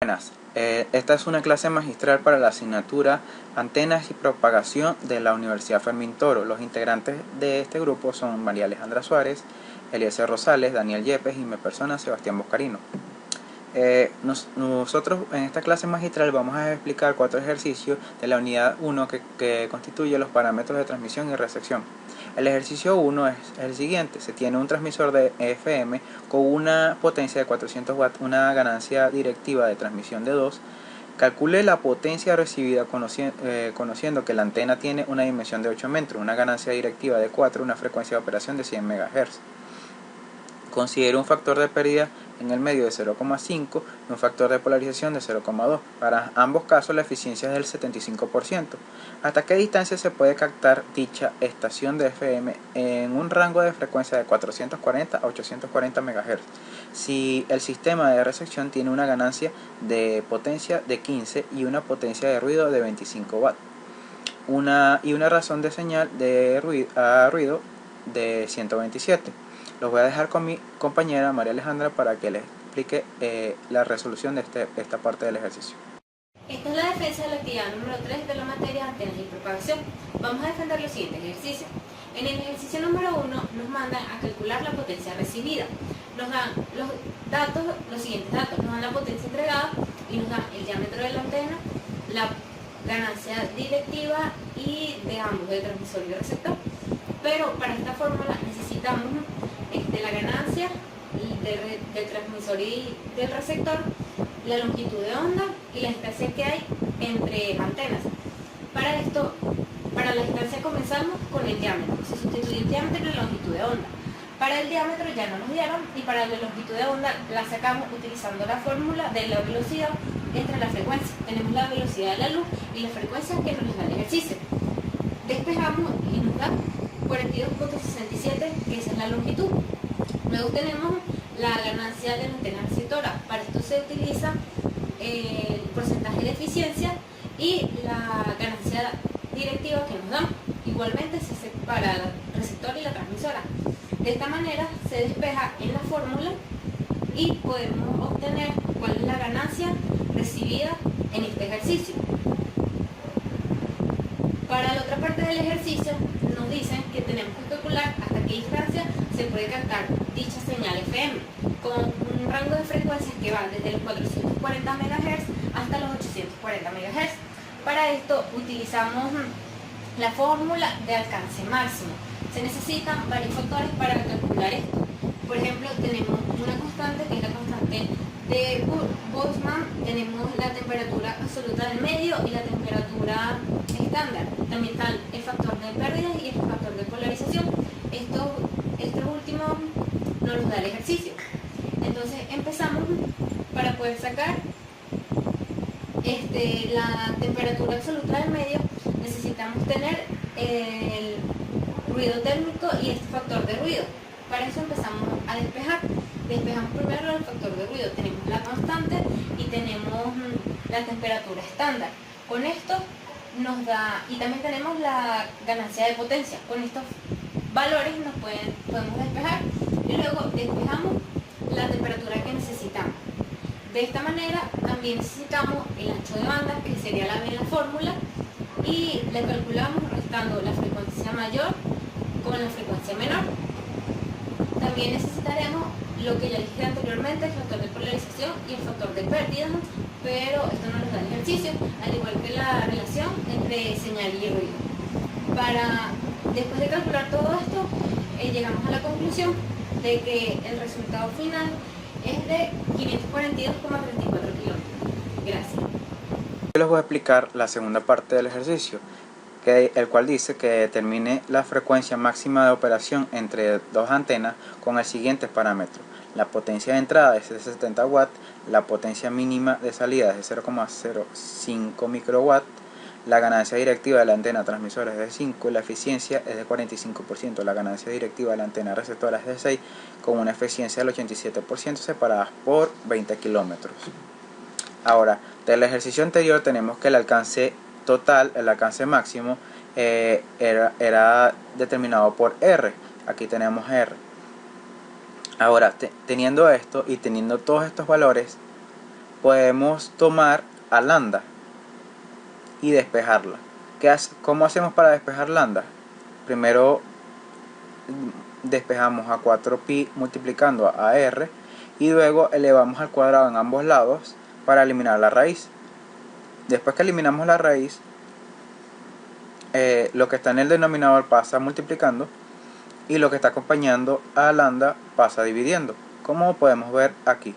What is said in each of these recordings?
Buenas, esta es una clase magistral para la asignatura Antenas y Propagación de la Universidad Fermín Toro. Los integrantes de este grupo son María Alejandra Suárez, Eliezer Rosales, Daniel Yepes y mi persona, Sebastián Boscarino. Nosotros en esta clase magistral vamos a explicar 4 ejercicios de la unidad 1 que constituye los parámetros de transmisión y recepción. El ejercicio 1 es el siguiente: se tiene un transmisor de FM con una potencia de 400 watts, una ganancia directiva de transmisión de 2. Calcule la potencia recibida conociendo que la antena tiene una dimensión de 8 metros, una ganancia directiva de 4, una frecuencia de operación de 100 MHz. Considere un factor de pérdida en el medio de 0,5 y un factor de polarización de 0,2. Para ambos casos la eficiencia es del 75%. ¿Hasta qué distancia se puede captar dicha estación de FM en un rango de frecuencia de 440 a 840 MHz? Si el sistema de recepción tiene una ganancia de potencia de 15 y una potencia de ruido de 25 watts. Una razón de señal de ruido de 127. Los voy a dejar con mi compañera María Alejandra para que les explique la resolución de esta parte del ejercicio. Esta es la defensa de la actividad número 3 de la materia antenas y propagación. Vamos a defender los siguientes ejercicios. En el ejercicio número 1 nos mandan a calcular la potencia recibida. Nos dan los siguientes datos. Nos dan la potencia entregada y nos dan el diámetro de la antena, la ganancia directiva y de ambos, de transmisor y de receptor. Pero para esta fórmula necesitamos la ganancia del transmisor y del receptor, la longitud de onda y la distancia que hay entre antenas. Para esto, para la distancia comenzamos con el diámetro. Se sustituye el diámetro y la longitud de onda. Para el diámetro ya no nos dieron, y para la longitud de onda la sacamos utilizando la fórmula de la velocidad entre la frecuencia. Tenemos la velocidad de la luz y la frecuencia que nos da el ejercicio. Despejamos y nos da 42.67, que esa es la longitud. Luego tenemos la ganancia de la antena receptora. Para esto se utiliza el porcentaje de eficiencia y la ganancia directiva que nos dan. Igualmente se separa el receptor y la transmisora. De esta manera se despeja en la fórmula y podemos obtener cuál es la ganancia recibida en este ejercicio. Para la otra parte del ejercicio nos dicen que tenemos que calcular hasta qué distancia se puede captar dicha señal FM con un rango de frecuencias que va desde los 440 MHz hasta los 840 MHz. Para esto utilizamos la fórmula de alcance máximo. Se necesitan varios factores para calcular esto. Por ejemplo, tenemos una constante que es la constante de Boltzmann, tenemos la temperatura absoluta del medio y la temperatura estándar. También está el factor de pérdida y el factor de polarización. Este último nos los da el ejercicio. Entonces empezamos. Para poder sacar la temperatura absoluta del medio, necesitamos tener el ruido térmico y este factor de ruido. Para eso empezamos a despejar. Despejamos primero el factor de ruido. Tenemos la constante y tenemos la temperatura estándar. Con esto nos da, y también tenemos la ganancia de potencia. Con estos valores podemos despejar y luego despejamos la temperatura que necesitamos. De esta manera también necesitamos el ancho de banda, que sería la B en la fórmula, y le calculamos restando la frecuencia mayor con la frecuencia menor. También necesitaremos lo que ya dije anteriormente, el factor de polarización y el factor de pérdida, pero esto no nos da el ejercicio, al igual que la relación entre señal y ruido. Después de calcular todo esto, llegamos a la conclusión de que el resultado final es de 542,34 kilómetros. Gracias. Yo les voy a explicar la segunda parte del ejercicio, el cual dice que determine la frecuencia máxima de operación entre dos antenas con el siguiente parámetro. La potencia de entrada es de 70 watts, la potencia mínima de salida es de 0,05 microwatts, la ganancia directiva de la antena transmisora es de 5 y la eficiencia es de 45%. La ganancia directiva de la antena receptora es de 6 con una eficiencia del 87% separadas por 20 kilómetros. Ahora, del ejercicio anterior tenemos que el alcance total, el alcance máximo, era determinado por R. Aquí tenemos R. Ahora, teniendo esto y teniendo todos estos valores, podemos tomar a lambda y despejarla. ¿Cómo hacemos para despejar lambda? Primero despejamos a 4pi multiplicando a r y luego elevamos al cuadrado en ambos lados para eliminar la raíz. Después que eliminamos la raíz, lo que está en el denominador pasa multiplicando y lo que está acompañando a lambda pasa dividiendo, como podemos ver aquí.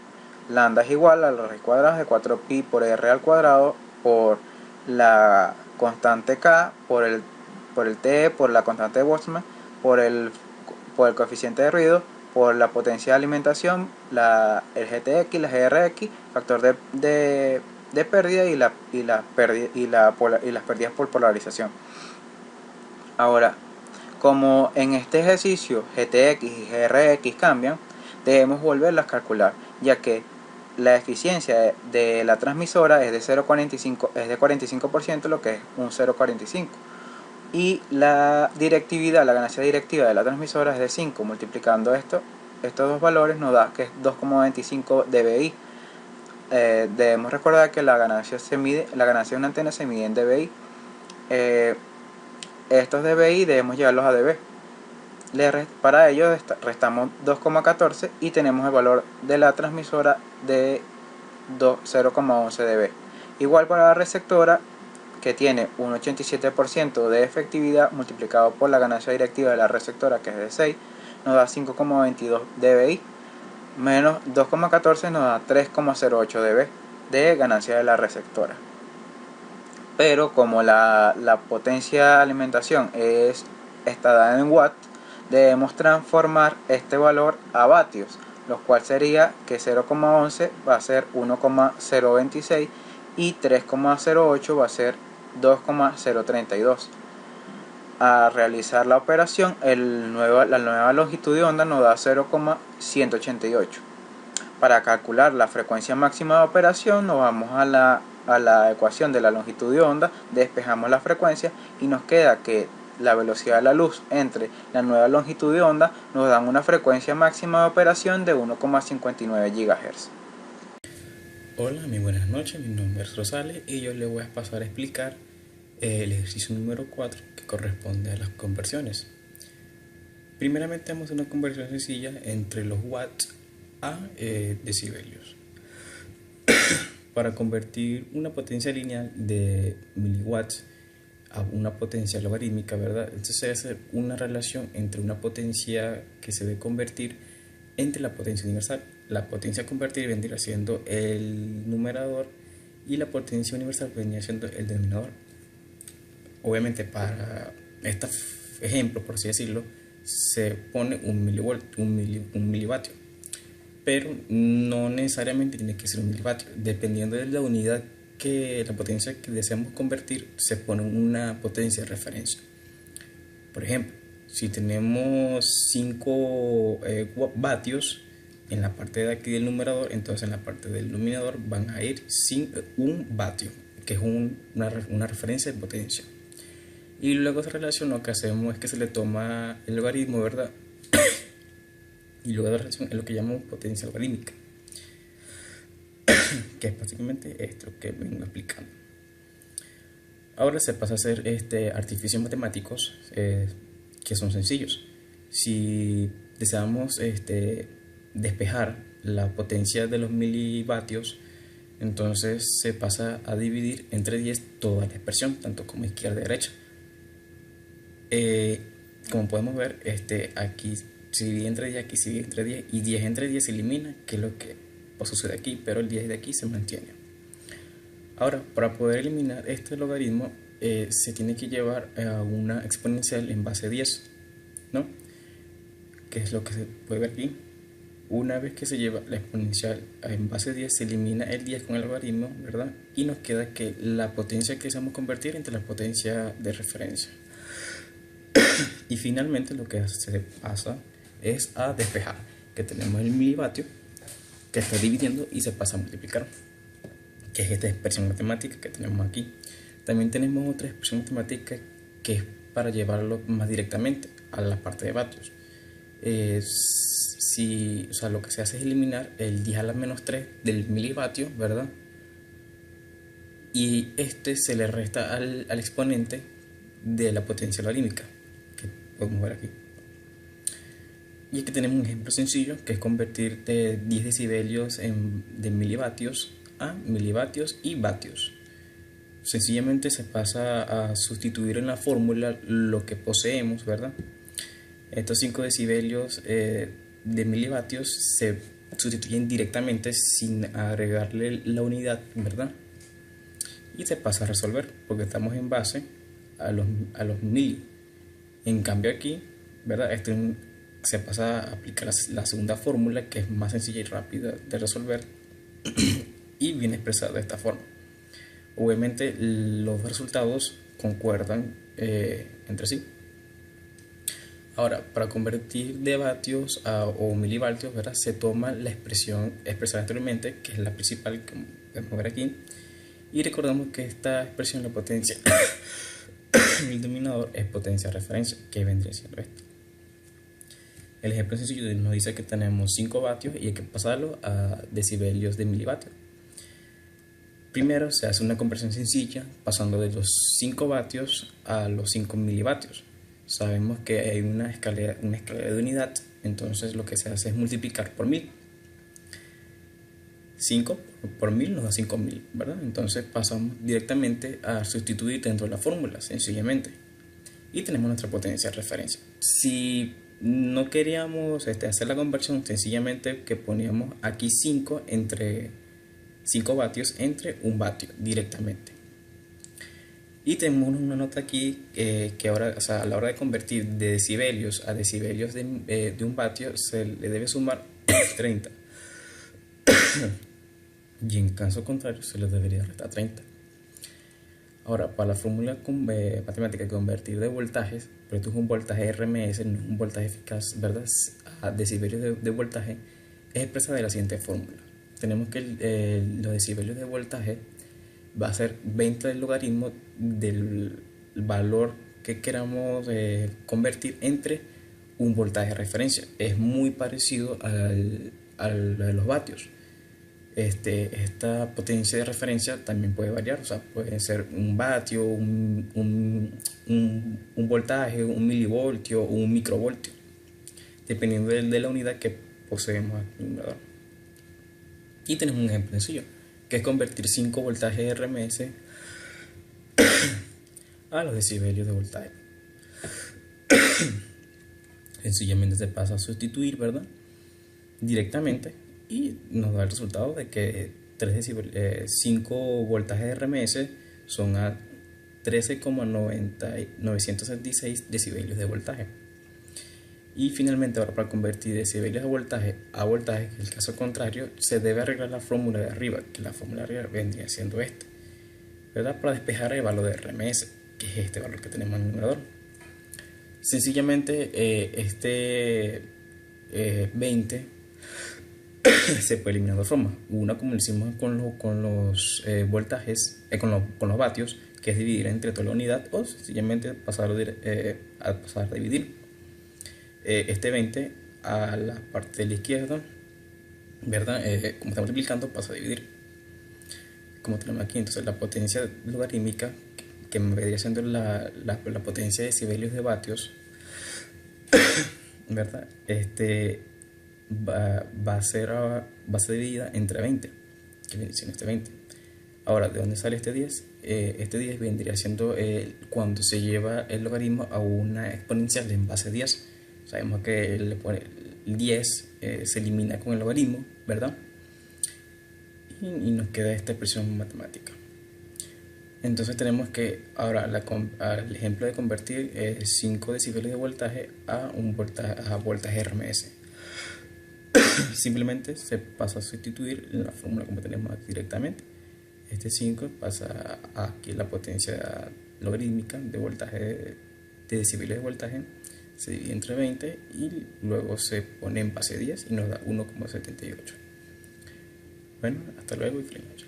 Lambda es igual a la raíz cuadrada de 4pi por r al cuadrado por la constante k, por el t, por la constante de Boltzmann, por el coeficiente de ruido, por la potencia de alimentación, el GTX, la GRX, factor de pérdida y las pérdidas por polarización. Ahora, como en este ejercicio GTX y GRX cambian, debemos volverlas a calcular, ya que la eficiencia de la transmisora es de 45%, lo que es un 0,45, y la ganancia directiva de la transmisora es de 5. Multiplicando estos dos valores nos da que es 2,25 dBi. Debemos recordar que la ganancia de una antena se mide en dBi. Estos dBi debemos llevarlos a dB. Para ello restamos 2,14 y tenemos el valor de la transmisora de 0,11 dB. Igual para la receptora, que tiene un 87% de efectividad, multiplicado por la ganancia directiva de la receptora, que es de 6, nos da 5,22 dBi, menos 2,14 nos da 3,08 dB de ganancia de la receptora. Pero como la potencia de alimentación está dada en watts, debemos transformar este valor a vatios, lo cual sería que 0,11 va a ser 1,026 y 3,08 va a ser 2,032. A realizar la operación, la nueva longitud de onda nos da 0,188. Para calcular la frecuencia máxima de operación, nos vamos a la ecuación de la longitud de onda, despejamos la frecuencia y nos queda que la velocidad de la luz entre la nueva longitud de onda nos dan una frecuencia máxima de operación de 1,59 GHz. Hola, muy buenas noches, mi nombre es Rosales y yo les voy a pasar a explicar el ejercicio número 4 que corresponde a las conversiones. Primeramente vamos a hacer una conversión sencilla entre los watts a decibelios. Para convertir una potencia lineal de miliwatts a una potencia logarítmica, ¿verdad? Entonces se hace una relación entre una potencia que se debe convertir entre la potencia universal. La potencia a convertir vendría siendo el numerador y la potencia universal vendría siendo el denominador. Obviamente para este ejemplo, por así decirlo, se pone un milivatio, pero no necesariamente tiene que ser un milivatio. Dependiendo de la unidad la potencia que deseamos convertir, se pone una potencia de referencia. Por ejemplo, si tenemos 5 vatios en la parte de aquí del numerador, entonces en la parte del denominador van a ir sin 1 vatio, que es una referencia de potencia. Y luego esa relación lo que hacemos es que se le toma el logaritmo, ¿verdad? Y luego de la relación es lo que llamamos potencia logarítmica, que es básicamente esto que vengo explicando. Ahora se pasa a hacer artificios matemáticos que son sencillos. Si deseamos despejar la potencia de los milivatios, entonces se pasa a dividir entre 10 toda la expresión, tanto como izquierda y derecha. Como podemos ver, aquí se divide entre 10, aquí se divide entre 10 y 10 entre 10 se elimina, que es lo que sucede aquí, pero el 10 de aquí se mantiene. Ahora, para poder eliminar este logaritmo, se tiene que llevar a una exponencial en base 10, ¿no? Que es lo que se puede ver aquí. Una vez que se lleva la exponencial en base 10, se elimina el 10 con el logaritmo, ¿verdad? Y nos queda que la potencia que deseamos convertir entre la potencia de referencia. Y finalmente lo que se pasa es a despejar, que tenemos el milivatio que está dividiendo y se pasa a multiplicar, que es esta expresión matemática que tenemos aquí. También tenemos otra expresión matemática que es para llevarlo más directamente a la parte de vatios. o sea, lo que se hace es eliminar el 10 a la menos 3 del milivatio, ¿verdad? Y este se le resta al exponente de la potencia logarítmica, que podemos ver aquí. Y aquí tenemos un ejemplo sencillo, que es convertir de 10 decibelios de milivatios a milivatios y vatios. Sencillamente se pasa a sustituir en la fórmula lo que poseemos, ¿verdad? Estos 5 decibelios de milivatios se sustituyen directamente sin agregarle la unidad, ¿verdad? Y se pasa a resolver porque estamos en base a los mili. En cambio aquí, ¿verdad? Se pasa a aplicar la segunda fórmula, que es más sencilla y rápida de resolver y viene expresada de esta forma. Obviamente los resultados concuerdan entre sí. Ahora, para convertir de vatios o milivoltios, ¿verdad? Se toma la expresión expresada anteriormente, que es la principal que podemos ver aquí, y recordamos que esta expresión, la potencia el denominador es potencia de referencia, que vendría siendo esto. El ejemplo sencillo nos dice que tenemos 5 vatios y hay que pasarlo a decibelios de milivatio. Primero se hace una conversión sencilla pasando de los 5 vatios a los 5 milivatios. Sabemos que hay una escalera de unidad, entonces lo que se hace es multiplicar por 1000. 5 por 1000 nos da 5000, ¿verdad? Entonces pasamos directamente a sustituir dentro de la fórmula, sencillamente. Y tenemos nuestra potencia de referencia. Si no queríamos hacer la conversión, sencillamente que poníamos aquí 5 vatios entre 1 vatio directamente. Y tenemos una nota aquí que ahora, o sea, a la hora de convertir de decibelios a decibelios de 1 vatio se le debe sumar 30. Y en caso contrario se le debería restar 30. Ahora, para la fórmula matemática de convertir de voltajes, pero esto es un voltaje RMS, no es un voltaje eficaz, ¿verdad? A decibelios de voltaje, es expresada de la siguiente fórmula. Tenemos que los decibelios de voltaje va a ser 20 del logaritmo del valor que queramos convertir entre un voltaje de referencia. Es muy parecido a lo de los vatios. Esta potencia de referencia también puede variar, o sea, puede ser un vatio, un voltaje, un milivoltio o un microvoltio, dependiendo de la unidad que poseemos aquí en el numerador. Y tenemos un ejemplo sencillo, que es convertir 5 voltajes RMS a los decibelios de voltaje. Sencillamente se pasa a sustituir, ¿verdad? Directamente, y nos da el resultado de que 5 voltajes RMS son a 13,976 decibelios de voltaje. Y finalmente, ahora para convertir decibelios de voltaje a voltaje, que es el caso contrario, se debe arreglar la fórmula de arriba, que la fórmula de arriba vendría siendo ¿verdad? Para despejar el valor de RMS, que es este valor que tenemos en el numerador. Sencillamente 20 se puede eliminar de dos formas. Una, como lo hicimos con los voltajes, con los vatios, que es dividir entre toda la unidad, o sencillamente pasar a dividir. 20 a la parte de la izquierda, ¿verdad? Como está multiplicando, pasa a dividir. Como tenemos aquí, entonces la potencia logarítmica, que me vendría siendo la potencia de decibelios de vatios, ¿verdad? Va a ser dividida entre 20, que viene siendo 20. Ahora, ¿de dónde sale este 10? Este 10 vendría siendo cuando se lleva el logaritmo a una exponencial en base 10. Sabemos que el 10 se elimina con el logaritmo, ¿verdad? Y nos queda esta expresión matemática. Entonces tenemos que ahora el ejemplo de convertir 5 decibelios de voltaje a voltaje RMS. Simplemente se pasa a sustituir en la fórmula como tenemos aquí directamente. 5 pasa aquí la potencia logarítmica de voltaje de decibelios de voltaje, se divide entre 20 y luego se pone en base 10 y nos da 1,78. Bueno, hasta luego y feliz noche.